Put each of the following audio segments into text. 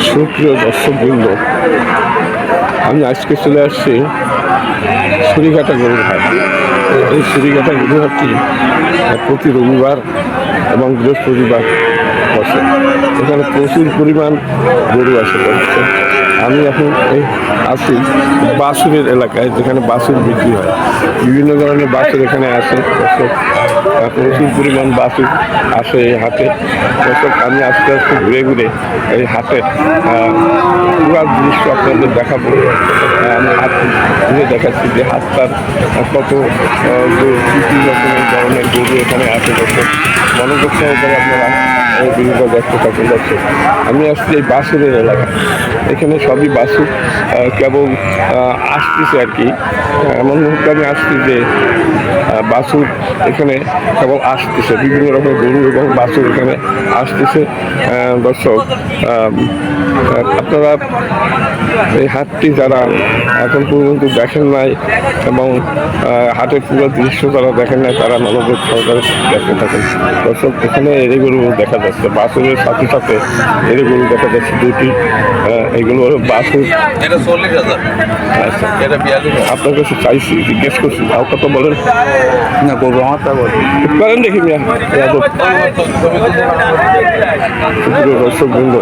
সুপ্রিয় দর্শকবৃন্দ, আমি আজকে চলে আসছি সুরিঘাটা গরুর হাট। এই সুরিঘাটা গরুর হাটটি প্রতি রবিবার এবং বৃহস্পতিবার বসে। এখানে প্রচুর পরিমাণ গরু আসে পড়ছে। আমি এখন আছি বাছুরের এলাকায়, যেখানে বাছুর বিক্রি হয়। বিভিন্ন ধরনের বাছুর এখানে আসে। প্রচুর পরিমাণ বাছুর আসে এই হাটে। দর্শক, আমি আস্তে আস্তে ঘুরে ঘুরে এই হাটের পুরা দৃশ্য আপনাদের দেখাবো। আমি হাট ঘুরে দেখাচ্ছি যে হাটটার কত কী রকমের ধরনের গরু এখানে আসে। দর্শক, মনোযোগ সহকারে আপনারা বিভিন্ন দেখতে থাকেন। দর্শক, আমি আসছি এই বাছুরের এলাকায়। এখানে সবই বাছুর কেবল আসতেছে আর কি। এমন মুহূর্তে আমি আসছি যে বাছুর এখানে কেবল আসতেছে, বিভিন্ন রকমের গরু এবং বাছুর এখানে আসতেছে। দর্শক, আপনারা এই হাটটি যারা এখন পর্যন্ত দেখেন নাই এবং হাটের পুরো দৃশ্য যারা দেখেন নাই, তারা মনোযোগ সহকারে দেখতে থাকেন। দর্শক, এখানে এড়ে গরু দেখা যাচ্ছে, বাছুরের সাথে সাথে এড়ে গরু দেখা যাচ্ছে দুটি। এগুলো হলো বাছুর। আপনার কাছে চাইছি, জিজ্ঞেস করছি, তাও কত বলেন না? করবো আমারটা করেন দেখি মিয়া। দর্শক বৃন্দ,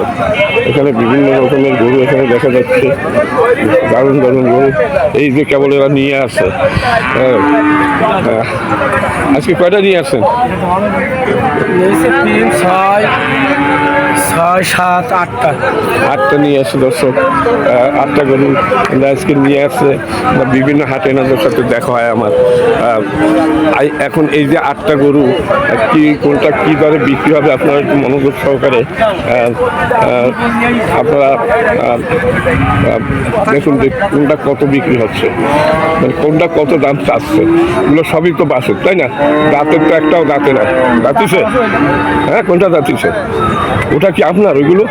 এখানে বিভিন্ন রকমের গরু এখানে দেখা যাচ্ছে, দারুণ দারুণ গরু। এই যে কেবল এরা নিয়ে আসে। আজকে কয়টা নিয়ে আসেন? 8টা নিয়ে আসে। দর্শক, 8টা গরু আজকে নিয়ে আসছে। বিভিন্ন হাটে এনাদের সাথে দেখা হয় আমার। এখন এই যে 8টা গরু কি কোনটা কী দরে বিক্রি হবে, আপনারা একটু মনোযোগ সহকারে আপনারা দেখুন যে কোনটা কত বিক্রি হচ্ছে, মানে কোনটা কত দাম চাচ্ছে। এগুলো সবই তো বাছুর, তাই না? দাঁতের তো একটাও দাঁতে না। দাঁতিছে? হ্যাঁ, কোনটা দাঁতিছে? ওটা কি আপনার? ওইগুলো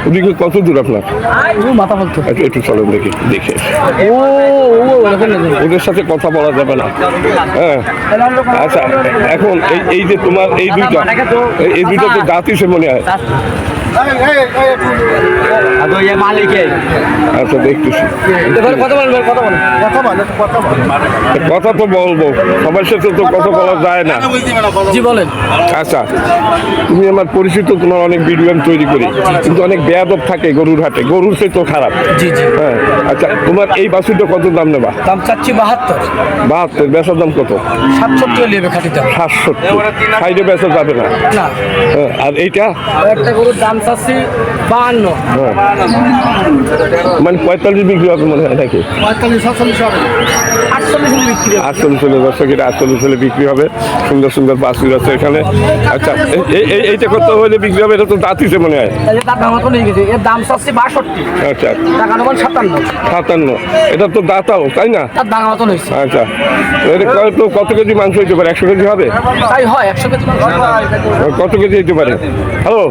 ওদিকে কত দূর আপনার? একটু চলেন দেখি, দেখে ওদের সাথে কথা বলা যাবে না। হ্যাঁ, আচ্ছা, এখন এই যে তোমার এই দুইটা তো দাঁতিছে মনে হয়। আচ্ছা, দেখতেছি। কথা তো বলবো, সবার সাথে তো কথা বলা যায় না। জি বলেন। আচ্ছা, তুমি আমার পরিচিত, তোমার অনেক ভিডিও আমি তৈরি করি, কিন্তু অনেক বেয়াদব থাকে গরুর হাটে। গরুর সে তো খারাপ। জি জি। হ্যাঁ, আচ্ছা, তোমার এই বাছুরটা কত দাম নেবা? দাম চাচ্ছি 72। বেচার দাম কত? 67 নেবে খাঁটিটা। 67 সাইডে বেচা যাবে না। হ্যাঁ, আর এইটা একটা গরুর দাম চাচ্ছি 52। হ্যাঁ, মানে 45 বিক্রি হবে মনে হয় নাকি? 45-46 হবে। 48 বিক্রি হবে। 48 হলে দর্শক, এটা 48 হলে বিক্রি হবে। সুন্দর সুন্দর বাছুর আছে এখানে। আচ্ছা, এইটা কত হলে বিক্রি হবে? এটা তো দাঁতিছে মনে হয়। এর দাম চাচ্ছি 62। আচ্ছা, টাকা নেবেন 57। এটা তো দাঁতাও, তাই না? আচ্ছা, কত কেজি মাংস হইতে পারে? 100 কেজি হবে? তাই হয়, 100 কেজি। কত কেজি হইতে পারে? হ্যালো,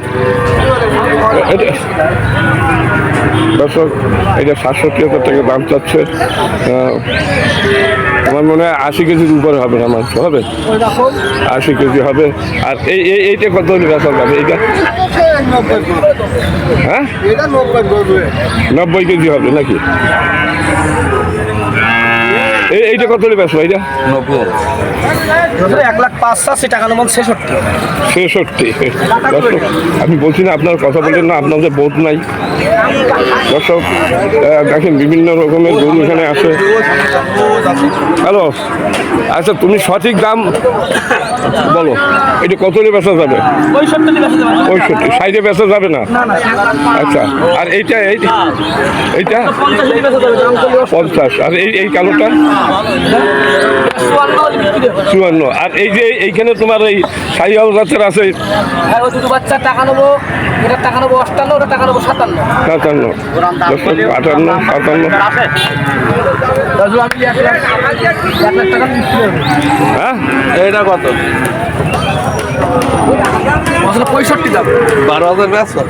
দর্শক, এটা 67,000 টাকা দাম চাচ্ছে। আমার মনে হয় 80 কেজির উপরে হবে না, মাংস হবে 80 কেজি হবে। আর এইটা কত হলে বেচা যাবে? এইটা হ্যাঁ 90 কেজি হবে নাকি? এইটা কত হলে বেচবো? এইটা 1,05,000 টাকা নেবেন 66। দর্শক, আমি বলছি না আপনার কথা বললেন না, আপনাদের বোধ নাই। দর্শক, দেখেন বিভিন্ন রকমের গরু এখানে আছে। হ্যালো, আচ্ছা, তুমি সঠিক দাম বলো, এটা কত হলে বেচা যাবে? 65 সাইডে বেচা যাবে না? আচ্ছা, আর এইটা 50। আর এই কালোটা 54। আর এই যে এইখানে তোমার এই সাইয়াল জাতের আছে, বাচ্চা টাকা নেবো, এটা টাকা নেবো 58, ওটা টাকা নেবো 57। 58, 58, 57। হ্যাঁ, এটা কত? 65 দাম। 12,000 বেচো।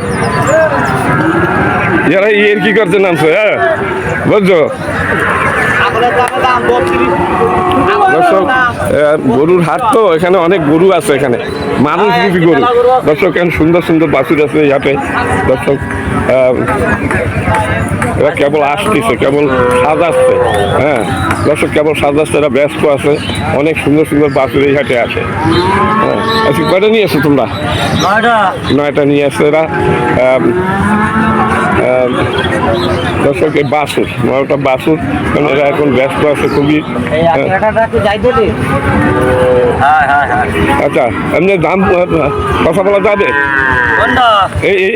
এরা এর কি করছে নামছে? হ্যাঁ, বুঝছো? দর্শক গরুর হাট তো, এখানে অনেক গরু আছে, এখানে মানুষ রূপী গরু। দর্শক এখানে সুন্দর সুন্দর বাছুর আছে এই হাটে। দর্শক এরা কেবল আসতেছে, কেবল সাজাচ্ছে। হ্যাঁ দর্শক কেবল সাজাচ্ছে, এরা ব্যস্ত আছে। অনেক সুন্দর সুন্দর বাছুর এই হাটে আসে। হ্যাঁ আচ্ছা, কয়টা নিয়ে আসছো তোমরা? 9টা নিয়ে আসছে এরা। দর্শক এই বাছুর, 9টা বাছুর, কারণ এরা এখন ব্যস্ত আছে খুবই। আচ্ছা এমনি দাম কথা বলা যাবে?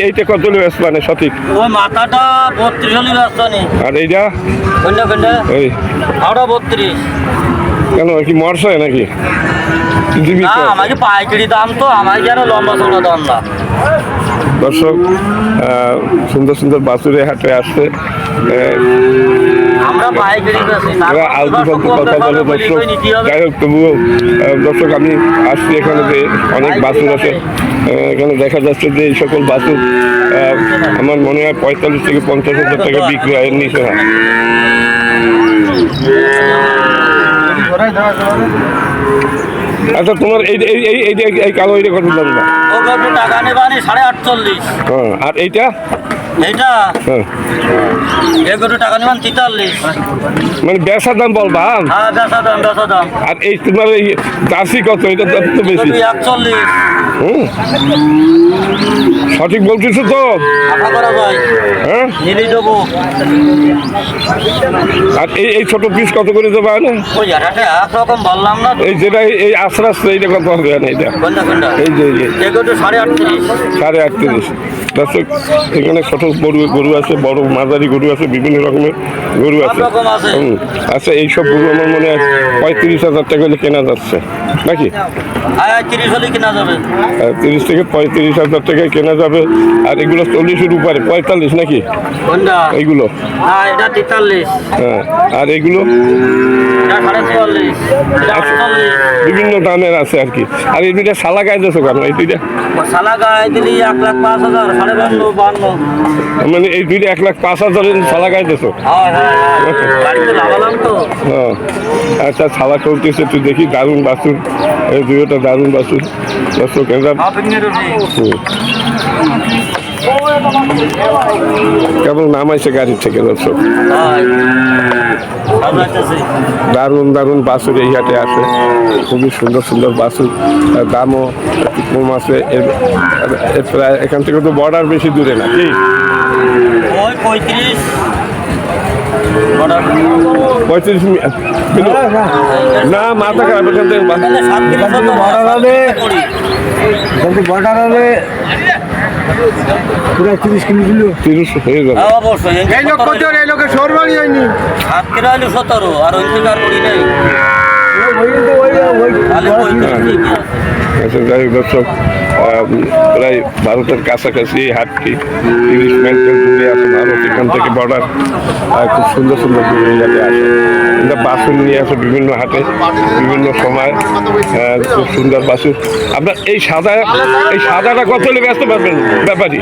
এইটা কত ব্যস্ত মানে সঠিক? ওই মাথাটা 32 হলি ব্যস্ত নেই। আর এইটা এই 32। কেন কি মরছে নাকি? না আমাকে পাইকারি দাম তো, আমাকে যেন লম্বা চড়া দাম না। দর্শক সুন্দর সুন্দর বাছুরে হাটে আসছে। আমরা পাইকারি বেচি, এরা আলতু ফালতু কথা বলে দর্শক। যাই হোক তবুও দর্শক আমি আসছি এখানে যে অনেক বাছুর আছে। এখানে দেখা যাচ্ছে যে এই সকল বাছুর আমার মনে হয় 45 থেকে 50 হাজার টাকা বিক্রি হয়, এর নিচে না। আচ্ছা তোমার এই কালো এটা কত দাম? ও কত টাকা নেবানি? 48.5। হ্যাঁ আর এইটা? এইটা হ্যাঁ কত টাকা নেবান? 43। মানে বেচার দাম বলবা? হ্যাঁ বেচা দাম। আর এই তোমার এই জার্সি কত? এটা দাম তো বেশি। 41। হুম সঠিক বলতেছো তো? আশা করা যায়। হ্যাঁ নিলেই দেবো। আর এই ছোট পিস কত করে দেবো? ওই একটা একরকম বললাম না। এই যেটা এই আশ্রাস এইটা কত হবে না? এইটা কোনটা? এই যে এগুলো 38.5। 38.5। দর্শক এখানে ছোট গরু আছে, বড় মাঝারি গরু আছে, বিভিন্ন রকমের গরু আছে। আচ্ছা এইসব গরু আমার মনে হয় 35,000 টাকা হলে কেনা যাচ্ছে নাকি? 30 হলে কেনা যাবে। 30 থেকে 35,000 টাকায় কেনা যাবে। আর এগুলো 40-এর উপরে, 45 নাকি? কোনটা? এইগুলো হ্যাঁ এটা 43। হ্যাঁ আর এগুলো এটা 44। এটা 48। বিভিন্ন দামের আছে আর কি। আর এই দুইটা শালা গায়ে দিয়েছো কেন? এই দুইটা শালা গায়ে দিলি 1,05,000, 52। মানে এই দুইটা 1,05,000 শালা গায়ে দিয়েছো? গাড়িতে লাগালাম তো। হ্যাঁ আচ্ছা শালা চলতেছে, তুই দেখি দারুণ বাছুর, এই দুইটা দারুণ বাছুর। দর্শক এরা কেবল নামাইছে গাড়ি থেকে। দর্শক দারুণ দারুণ বাছুর এই হাটে আছে, খুবই সুন্দর সুন্দর বাছুর। দামও একটু কম আছে। এর প্রায় এখান থেকে তো বর্ডার বেশি দূরে না কি? 35 মিনিট না মাথা খারাপ। এখান থেকে বর্ডার হলে পুরো 30 কিলো দিল। 30 হয়ে যাবে। এই লোকে সরবারি হয়নি। 17 আর ওই থেকে আর করি নাই। আচ্ছা যাই হোক দর্শক প্রায় ভারতের কাছাকাছি হাটটি 30 মাইল দূরে আছে ভারত। এখান থেকে বর্ডার খুব সুন্দর সুন্দর দূরে যাতে আসে। এটা বাছুর নিয়ে আসে বিভিন্ন হাটে বিভিন্ন সময়। খুব সুন্দর বাছুর। আপনার এই সাদাটা কত হলে ব্যস্ত পারবেন ব্যাপারী?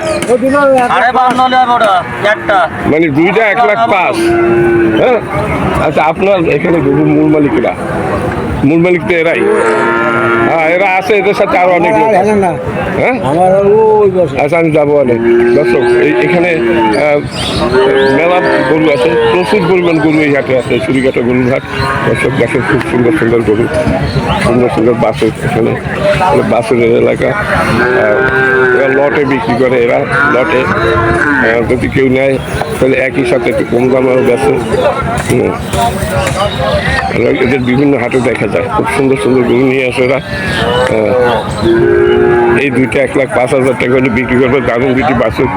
মানে দুইটা 1,05,000। হ্যাঁ আচ্ছা আপনার এখানে গরুর মূল মালিকরা? মূল মালিক তো এরাই। হ্যাঁ এরা আছে, এদের সাথে আরো অনেক লোক। হ্যাঁ আচ্ছা আমি যাবো অনেক। দর্শক এখানে মেলা গরু আছে, প্রচুর পরিমাণ গরু এই হাটে আছে, চুরিঘাটা গরুর হাট। দর্শক দেখেন খুব সুন্দর সুন্দর গরু, সুন্দর সুন্দর বাছুর। এখানে বাছুরের এলাকা। এরা লটে বিক্রি করে, এরা লটে যদি কেউ নেয় তাহলে একই সাথে একটু কম দামেও বেচে। এদের বিভিন্ন হাটে দেখা যায়, খুব সুন্দর সুন্দর গরু নিয়ে আসে এরা। এই দুইটা 1,05,000 টাকা হলে বিক্রি করবে। দারুণ দুটি বাছুর,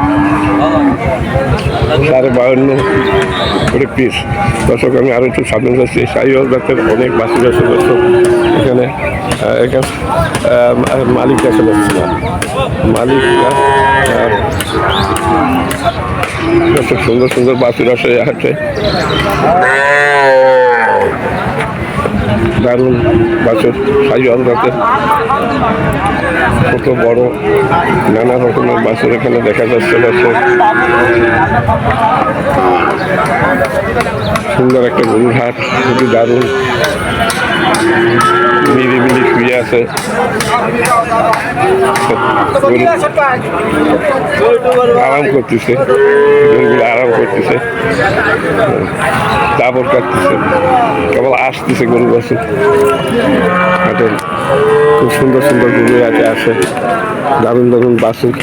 52.5 করে পিস। দর্শক আমি আরও একটু সামনে যাচ্ছি। শাহিওয়াল জাতের অনেক বাছুর আছে দর্শক এখানে। মালিক দেখা যাচ্ছে না, মালিক দর্শক সুন্দর সুন্দর বাছুর আছে হাটে। দারুণ বাছুর শাহিওয়াল জাতের। কত বড় নানা রকমের বাছুর এখানে দেখা যাচ্ছে দর্শক। সুন্দর একটা গরুর হাট, খুবই দারুণ। নিরিবিলি শুয়ে আছে গরু, আরাম করতেছে, গরুগুলো আরাম করতেছে, জাবর কাটতেছে, কেবল আসতেছে গরু বাছুর হাটে। খুব সুন্দর সুন্দর গরু হাটে আছে, দারুণ দারুণ বাছুর।